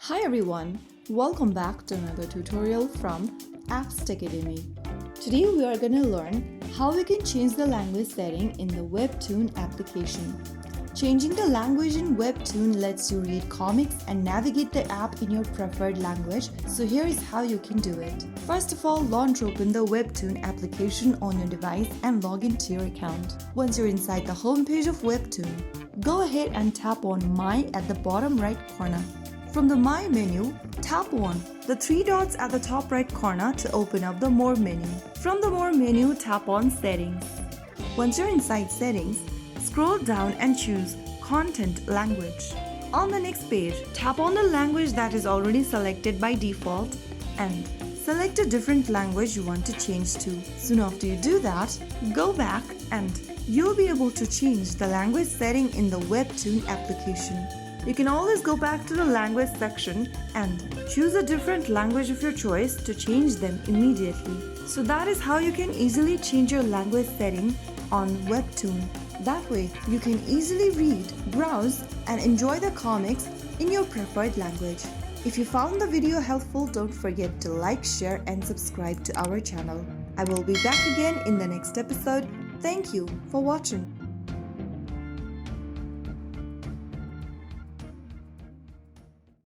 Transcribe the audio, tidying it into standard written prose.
Hi everyone, welcome back to another tutorial from Apps Academy. Today we are going to learn how we can change the language setting in the Webtoon application. Changing the language in Webtoon lets you read comics and navigate the app in your preferred language, so here is how you can do it. First of all, launch open the Webtoon application on your device and log into your account. Once you're inside the home page of Webtoon, go ahead and tap on My at the bottom right corner. From the My menu, tap on the three dots at the top right corner to open up the More menu. From the More menu, tap on Settings. Once you're inside Settings, scroll down and choose Content Language. On the next page, tap on the language that is already selected by default and select a different language you want to change to. Soon after you do that, go back and you'll be able to change the language setting in the Webtoon application. You can always go back to the language section and choose a different language of your choice to change them immediately. So that is how you can easily change your language setting on Webtoon. That way, you can easily read, browse, and enjoy the comics in your preferred language. If you found the video helpful, don't forget to like, share, and subscribe to our channel. I will be back again in the next episode. Thank you for watching.